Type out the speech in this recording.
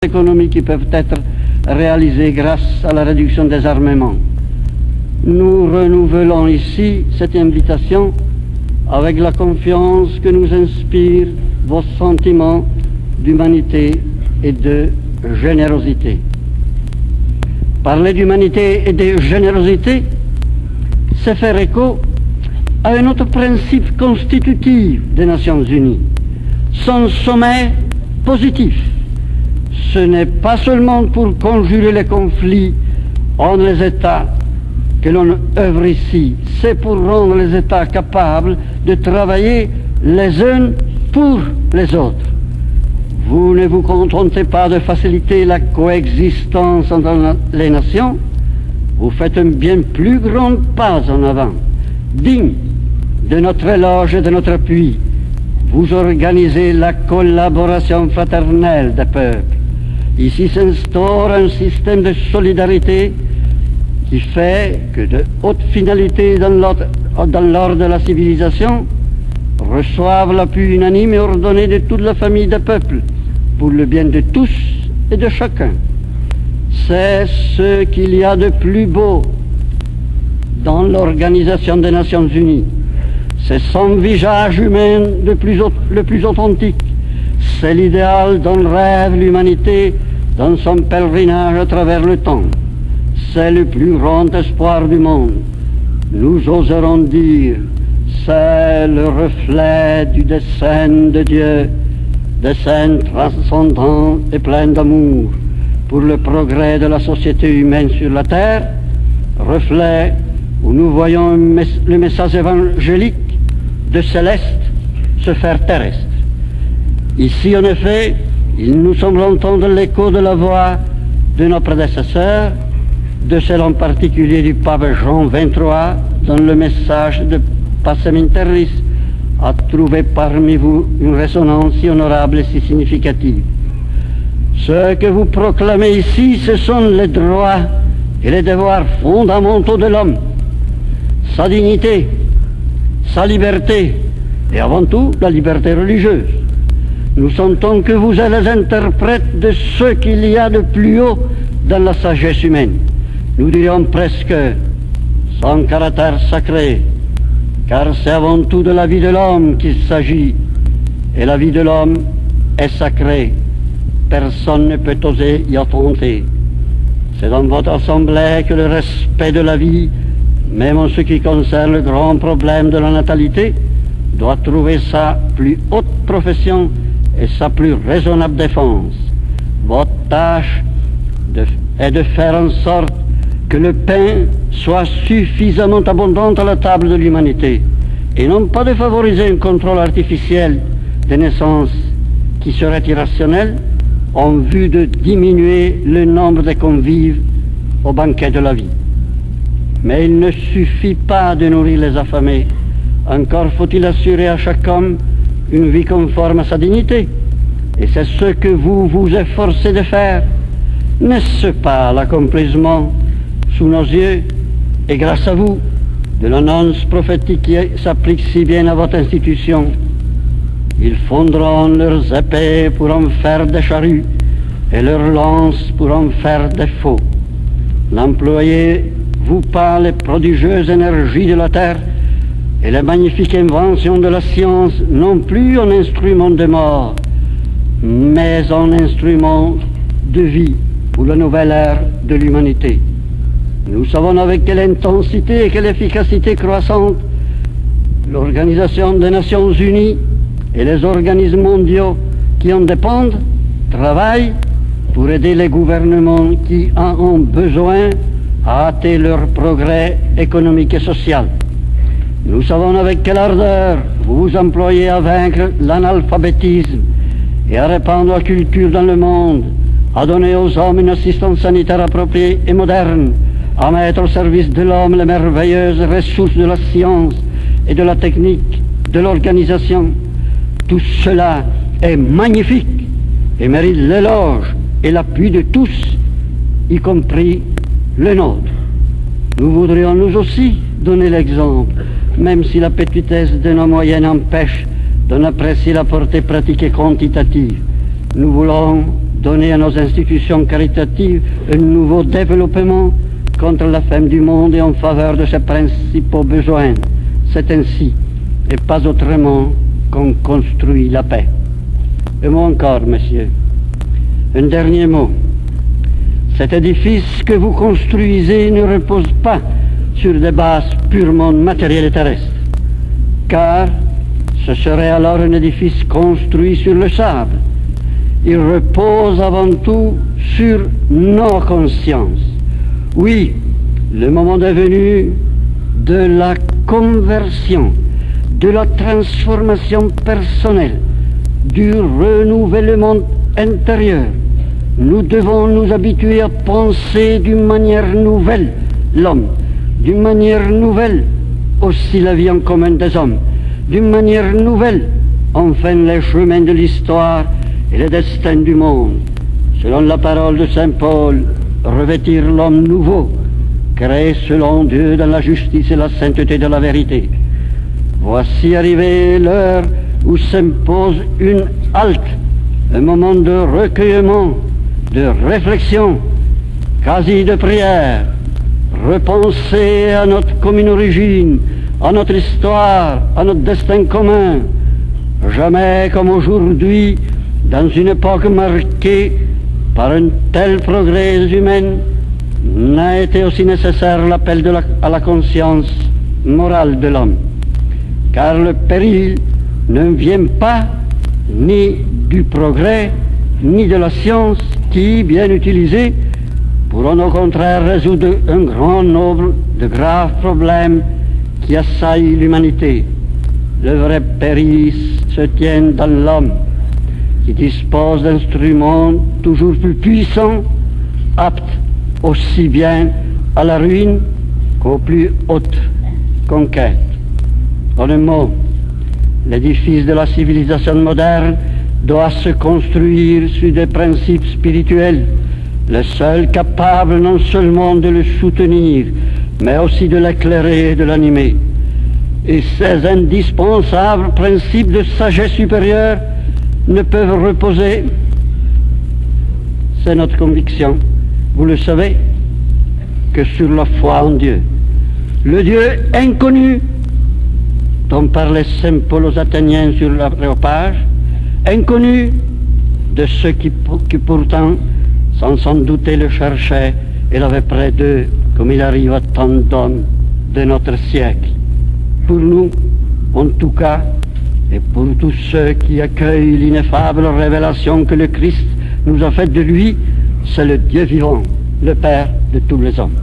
économies qui peuvent être réalisées grâce à la réduction des armements. Nous renouvelons ici cette invitation avec la confiance que nous inspirent vos sentiments d'humanité et de générosité. Parler d'humanité et de générosité, c'est faire écho à un autre principe constitutif des Nations Unies, son sommet positif. Ce n'est pas seulement pour conjurer les conflits entre les États que l'on œuvre ici, c'est pour rendre les États capables de travailler les uns pour les autres. Vous ne vous contentez pas de faciliter la coexistence entre les nations, vous faites un bien plus grand pas en avant, digne de notre éloge et de notre appui. Vous organisez la collaboration fraternelle des peuples. Ici s'instaure un système de solidarité qui fait que de hautes finalités dans l'ordre de la civilisation reçoivent l'appui unanime et ordonné de toute la famille des peuples pour le bien de tous et de chacun. C'est ce qu'il y a de plus beau dans l'Organisation des Nations Unies. C'est son visage humain le plus authentique. C'est l'idéal dont rêve l'humanité dans son pèlerinage à travers le temps. C'est le plus grand espoir du monde. Nous oserons dire, c'est le reflet du dessein de Dieu, dessein transcendant et plein d'amour pour le progrès de la société humaine sur la terre, reflet où nous voyons le message évangélique de céleste se faire terrestre. Ici, en effet, il nous semble entendre l'écho de la voix de nos prédécesseurs, de celle en particulier du pape Jean XXIII, dont le message de Pacem in Terris a trouvé parmi vous une résonance si honorable et si significative. Ce que vous proclamez ici, ce sont les droits et les devoirs fondamentaux de l'homme, sa dignité, sa liberté, et avant tout la liberté religieuse. Nous sentons que vous êtes les interprètes de ce qu'il y a de plus haut dans la sagesse humaine. Nous dirions presque son caractère sacré, car c'est avant tout de la vie de l'homme qu'il s'agit, et la vie de l'homme est sacrée. Personne ne peut oser y attenter. C'est dans votre assemblée que le respect de la vie, même en ce qui concerne le grand problème de la natalité, doit trouver sa plus haute profession et sa plus raisonnable défense. Votre tâche est de faire en sorte que le pain soit suffisamment abondant à la table de l'humanité, et non pas de favoriser un contrôle artificiel des naissances qui serait irrationnel en vue de diminuer le nombre des convives au banquet de la vie. Mais il ne suffit pas de nourrir les affamés, encore faut-il assurer à chaque homme une vie conforme à sa dignité, et c'est ce que vous vous efforcez de faire. N'est-ce pas l'accomplissement sous nos yeux, et grâce à vous, de l'annonce prophétique qui s'applique si bien à votre institution? Ils fondront leurs épées pour en faire des charrues, et leurs lances pour en faire des faux. N'employez-vous pas les prodigieuses énergies de la terre et les magnifiques inventions de la science non plus en instrument de mort, mais en instrument de vie pour la nouvelle ère de l'humanité? Nous savons avec quelle intensité et quelle efficacité croissante l'Organisation des Nations Unies et les organismes mondiaux qui en dépendent travaillent pour aider les gouvernements qui en ont besoin à hâter leur progrès économique et social. Nous savons avec quelle ardeur vous vous employez à vaincre l'analphabétisme et à répandre la culture dans le monde, à donner aux hommes une assistance sanitaire appropriée et moderne, à mettre au service de l'homme les merveilleuses ressources de la science et de la technique, de l'organisation. Tout cela est magnifique et mérite l'éloge et l'appui de tous, y compris le nôtre. Nous voudrions nous aussi donner l'exemple, même si la petitesse de nos moyens empêche d'en apprécier la portée pratique et quantitative. Nous voulons donner à nos institutions caritatives un nouveau développement contre la faim du monde et en faveur de ses principaux besoins. C'est ainsi, et pas autrement, qu'on construit la paix. Un mot encore, messieurs. Un dernier mot. Cet édifice que vous construisez ne repose pas sur des bases purement matérielles et terrestres, car ce serait alors un édifice construit sur le sable. Il repose avant tout sur nos consciences. Oui, le moment est venu de la conversion, de la transformation personnelle, du renouvellement intérieur. Nous devons nous habituer à penser d'une manière nouvelle l'homme, d'une manière nouvelle aussi la vie en commun des hommes, d'une manière nouvelle enfin les chemins de l'histoire et les destins du monde. Selon la parole de saint Paul, revêtir l'homme nouveau, créé selon Dieu dans la justice et la sainteté de la vérité. Voici arrivée l'heure où s'impose une halte, un moment de recueillement, de réflexion, quasi de prière, repenser à notre commune origine, à notre histoire, à notre destin commun. Jamais comme aujourd'hui, dans une époque marquée par un tel progrès humain, n'a été aussi nécessaire l'appel à la conscience morale de l'homme. Car le péril ne vient pas ni du progrès, ni de la science qui, bien utilisée, pourront au contraire résoudre un grand nombre de graves problèmes qui assaillent l'humanité. Le vrai péril se tient dans l'homme, qui dispose d'instruments toujours plus puissants, aptes aussi bien à la ruine qu'aux plus hautes conquêtes. En un mot, l'édifice de la civilisation moderne doit se construire sur des principes spirituels, les seuls capables non seulement de le soutenir, mais aussi de l'éclairer et de l'animer. Et ces indispensables principes de sagesse supérieure ne peuvent reposer, c'est notre conviction, vous le savez, que sur la foi en Dieu. Le Dieu inconnu dont parlait saint Paul aux Athéniens sur l'Aréopage, inconnu de ceux qui pourtant, sans douter, le cherchaient et l'avaient près d'eux, comme il arrive à tant d'hommes de notre siècle. Pour nous, en tout cas, et pour tous ceux qui accueillent l'ineffable révélation que le Christ nous a faite de lui, c'est le Dieu vivant, le Père de tous les hommes.